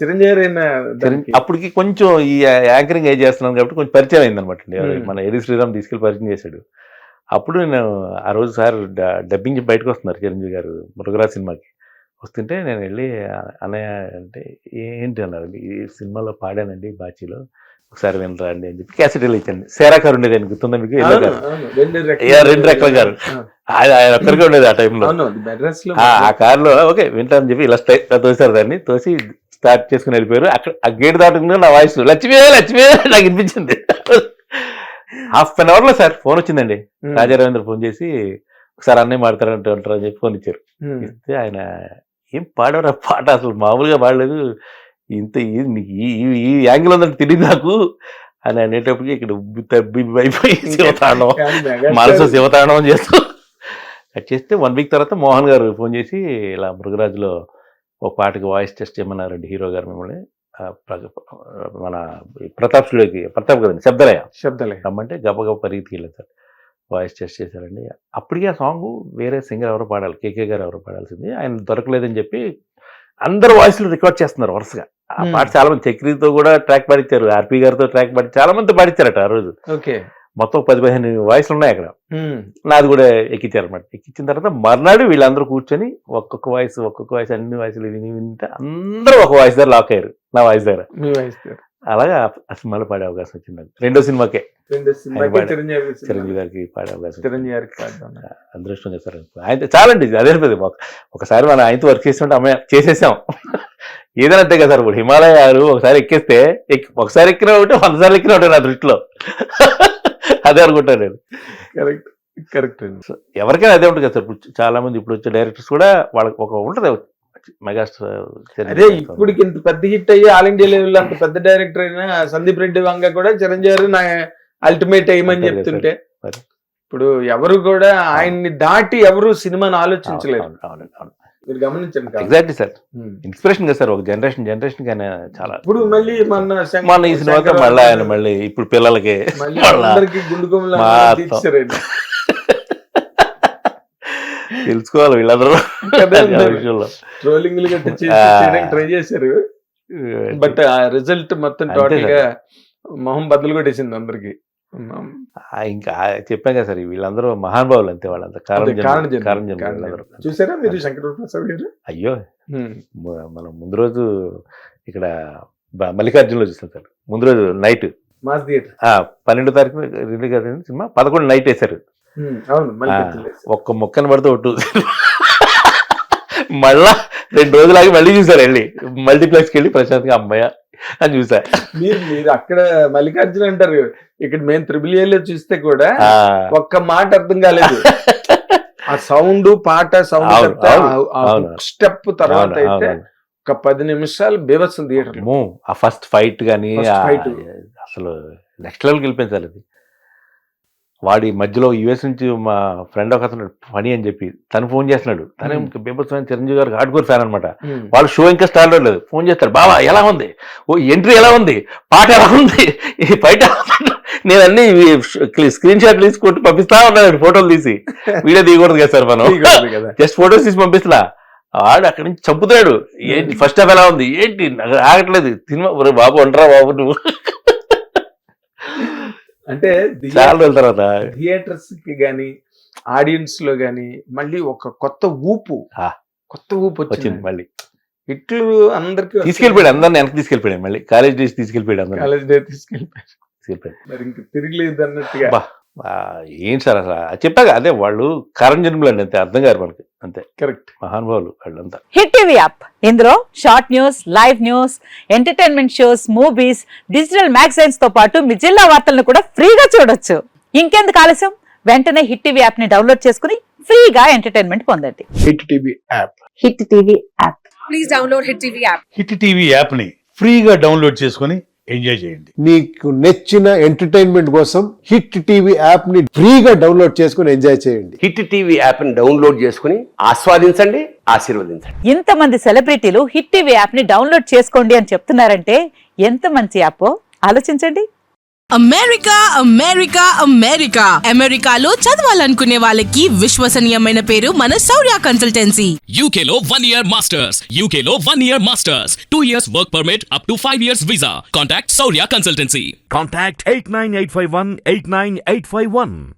చిరంజీవి అప్పటికి కొంచెం ఈ యాంకరింగ్ ఏజ్ చేస్తున్నాను కాబట్టి కొంచెం పరిచయం అయింది అనమాట. మన ఏది శ్రీరామ్ తీసుకెళ్ళి పరిచయం చేశాడు. అప్పుడు నేను ఆ రోజు సార్ డబ్బింగ్ బయటకు వస్తున్నారు చిరంజీవి గారు మృగరాజ్ సినిమాకి వస్తుంటే నేను వెళ్ళి అన్నయ్య అంటే ఏంటి అన్నారు, ఈ సినిమాలో పాడానండి బాచీలో, ఒకసారి వినరా అండి అని చెప్పి క్యాసెట్ ఇచ్చాను. సేరాకారు ఉండేది అని గుర్తుందా మీకు? రెండు రెక్కల గారు ఆయన ఒక్కరికే ఉండేది ఆ టైంలో. ఆ కారులో ఓకే వింటామని చెప్పి ఇలా తోసారు, దాన్ని తోసి స్టార్ట్ చేసుకుని వెళ్ళిపోయారు. అక్కడ ఆ గేట్ దాటుకుని నా వాయిస్ లక్ష్మీ లక్ష్మీ నాకు వినిపించింది. హాఫ్ అన్ అవర్లో సార్ ఫోన్ వచ్చిందండి. రాజా రవీంద్ర ఫోన్ చేసి ఒకసారి అన్నయ్య మాడతారంటే ఉంటారు అని చెప్పి ఫోన్ ఇచ్చారు. ఇస్తే ఆయన ఏం పాడవరా పాట, అసలు మామూలుగా పాడలేదు, ఇంత ఈ యాంగిల్ ఉందంటే తెలియదు నాకు అని అనేటప్పటికి ఇక్కడ అయిపోయి శివతాండవం మనసు శివతాండవం చేస్తూ కట్ చేస్తే 1 వీక్ తర్వాత మోహన్ గారు ఫోన్ చేసి ఇలా మృగరాజులో ఒక పాటకి వాయిస్ టెస్ట్ చేయమన్నారండి హీరో గారు మిమ్మల్ని మన ప్రతాప్ స్టూడియోకి, ప్రతాప్ కదండి శబ్దలయ రమ్మంటే గబగబ పరిగెత్తికి వెళ్ళారు సార్. వాయిస్ టెస్ట్ చేశారండి. అప్పటికే ఆ సాంగ్ వేరే సింగర్ ఎవరో పాడాలి, కేకే గారు ఎవరో పాడాల్సింది, ఆయన దొరకలేదని చెప్పి అందరు వాయిస్లు రికార్డ్ చేస్తున్నారు వరుసగా. ఆ పాట చాలా మంది చక్రితో కూడా ట్రాక్ పాడించారు, ఆర్పి గారితో ట్రాక్ పాడి చాలా మంది పాడించారట ఆ రోజు. మొత్తం 10-15 వాయిస్లు ఉన్నాయి అక్కడ. నాది కూడా ఎక్కించారు అనమాట. ఎక్కించిన తర్వాత మర్నాడు వీళ్ళందరూ కూర్చొని ఒక్కొక్క వాయిస్ అన్ని వాయిస్లు వింటే అందరూ ఒక వాయిస్ దగ్గర లాక్ అయ్యారు, నా వాయిస్ దగ్గర. అలాగా ఆ సినిమాలో పాడే అవకాశం వచ్చింది. రెండో సినిమాకే చిరంజీవి గారికి పాడే అవకాశం అదృష్టం చేస్తారు. ఆయన చాలండి అదే మాకు. ఒకసారి మనం ఆయనతో వర్క్ చేస్తుంటే అమ్మాయి చేసేసాం. ఏదైనా అంతే కదా సార్. ఇప్పుడు హిమాలయాలు ఒకసారి ఎక్కేస్తే ఒకసారి ఎక్కిన ఒకటి 100 సార్లు ఎక్కిన ఒకటి నా దృష్టిలో. అదే అనుకుంటాను నేను. కరెక్ట్ ఎవరికైనా అదే ఉంటుంది కదా సార్. ఇప్పుడు చాలా మంది ఇప్పుడు వచ్చే డైరెక్టర్స్ కూడా వాళ్ళకి ఒక ఉంటుంది మెగాస్టార్. అదే ఇప్పటికి ఇంత పెద్ద హిట్ అయ్యి ఆల్ ఇండియా లెవెల్ అంత పెద్ద డైరెక్టర్ అయినా సందీప్ రెడ్డి వంగ కూడా చిరంజీవి గారు నా అల్టిమేట్ అయ్యమని చెప్తుంటే ఇప్పుడు ఎవరు కూడా ఆయన్ని దాటి ఎవరు సినిమాని ఆలోచించలేరు. మీరు గమనించండి. Exactly sir. ఇన్స్పిరేషన్ కదా సార్ ఒక జనరేషన్ కానీ చాలా. ఇప్పుడు మళ్ళీ మన ఈ సినిమాకి మళ్ళీ ఆయన మళ్ళీ ఇప్పుడు పిల్లలకి తెలుసుకోవాలి వీళ్ళందరూ. ట్రోలింగ్లు ట్రై చేశారు, బట్ ఆ రిజల్ట్ మొత్తం టోటల్ గా మొహం బదులు కొట్టేసింది అందరికి. ఇంకా చెప్పాం కదా సార్, వీళ్ళందరూ మహానుభావులు అంతే. వాళ్ళంతా కారణం చూసారా మీరు శంకర ప్రసాద్ గారు? అయ్యో మనం ముందు రోజు ఇక్కడ మల్లికార్జునలో చూసాం సార్. ముందు రోజు నైట్ 12వ తారీఖు రిలీజ్ అయింది సినిమా, 11 నైట్ వేశారు. ఒక్క మొక్కను పడితే ఒట్టు. మళ్ళా 2 రోజులాగి మళ్ళీ చూసారు, వెళ్ళి మల్టీప్లెక్స్కి వెళ్ళి ప్రశాంత్గా అమ్మాయ అని చూసా. మీరు అక్కడ మల్లికార్జున అంటారు, ఇక్కడ మేము AAA చూస్తే కూడా ఒక్క మాట అర్థం కాలేదు. ఆ సౌండ్ పాట సౌండ్ స్టెప్ తర్వాత అయితే ఒక 10 నిమిషాలు బీభత్సం థియేటర్. ఆ ఫస్ట్ ఫైట్ కానీ అసలు నెక్స్ట్ లెవెల్కి వెళ్ళిపోయింది సార్. అది వాడి మధ్యలో యుఎస్ నుంచి మా ఫ్రెండ్ ఒక అతను ఫనీ అని చెప్పి తను ఫోన్ చేస్తున్నాడు. తను బీభత్సమైన చిరంజీవి గారికి హార్డ్కోర్ ఫ్యాన్ అనమాట. వాళ్ళు షో ఇంకా స్టార్ట్ అవ్వలేదు, ఫోన్ చేస్తారు, బాబా ఎలా ఉంది, ఓ ఎంట్రీ ఎలా ఉంది, పాట ఎలా ఉంది, ఈ బయట. నేను అన్ని స్క్రీన్ షాట్లు తీసి కొట్టి పంపిస్తా ఉన్నాడు, ఫోటోలు తీసి. వీడియో తీయకూడదు కదా సార్ మనం, జస్ట్ ఫోటోస్ తీసి పంపిస్తున్నా. వాడు అక్కడి నుంచి చంపుతాడు, ఏంటి ఫస్ట్ హాఫ్ ఎలా ఉంది, ఏంటి ఆగట్లేదు సినిమా, బాబు అంటారా బాబు నువ్వు అంటే చాలా రోజుల తర్వాత థియేటర్స్ కి గానీ ఆడియన్స్ లో గానీ మళ్ళీ ఒక కొత్త ఊపు వచ్చింది. మళ్ళీ ఇట్లు అందరికి తీసుకెళ్ళిపోయాడు, అందరిని వెనక్కి తీసుకెళ్ళిపోయాడు. మళ్ళీ కాలేజ్ డేస్ తీసుకెళ్ళిపోయాడు, కాలేజ్ డే తీసుకెళ్ళిపోయాడు. మరి ఇంక తిరిగిలేదు అన్నట్టుగా. ఏంటి సార్ అసలు చెప్పాక అదే వాళ్ళు కారణం జన్మలు అండి, అంతే అర్థం కాదు మనకి, అంతే. కరెక్ట్, మహానుభావులు వాళ్ళంతా. హిట్ టీవీ యాప్, ఇందులో short news, live news, entertainment shows, movies, digital magazines తో పాటు మీ జిల్లా వార్తలను కూడా ఫ్రీగా చూడొచ్చు. ఇంకెందుకు ఆలస్యం, వెంటనే హిట్ టీవీ యాప్ ని డౌన్లోడ్ చేసుకుని ఫ్రీగా ఎంటర్టైన్మెంట్ పొందండి. Hit TV app. Hit TV app. Please download hit TV app. Hit TV app ని ఫ్రీగా డౌన్లోడ్ చేసుకుని ఎంజాయ్ చేయండి. మీకు నచ్చిన ఎంటర్టైన్మెంట్ కోసం హిట్ టీవీ యాప్ ని ఫ్రీగా డౌన్లోడ్ చేసుకుని ఎంజాయ్ చేయండి. హిట్ టీవీ యాప్ ని డౌన్లోడ్ చేసుకుని ఆస్వాదించండి, ఆశీర్వదించండి. ఇంతమంది సెలబ్రిటీలు హిట్ టీవీ యాప్ ని డౌన్లోడ్ చేసుకోండి అని చెప్తున్నారంటే ఎంత మంచి యాప్ ఆలోచించండి. అమెరికా అమెరికా అమెరికా అమెరికాలో చదవాలనుకునే వాళ్ళకి విశ్వసనీయమైన పేరు మన శౌర్య consultancy. UK Law 1 Year Masters. UK Law 1 Year Masters. 2 years work permit up to 5 years visa. Contact Saurya Consultancy. Contact 89851 89851.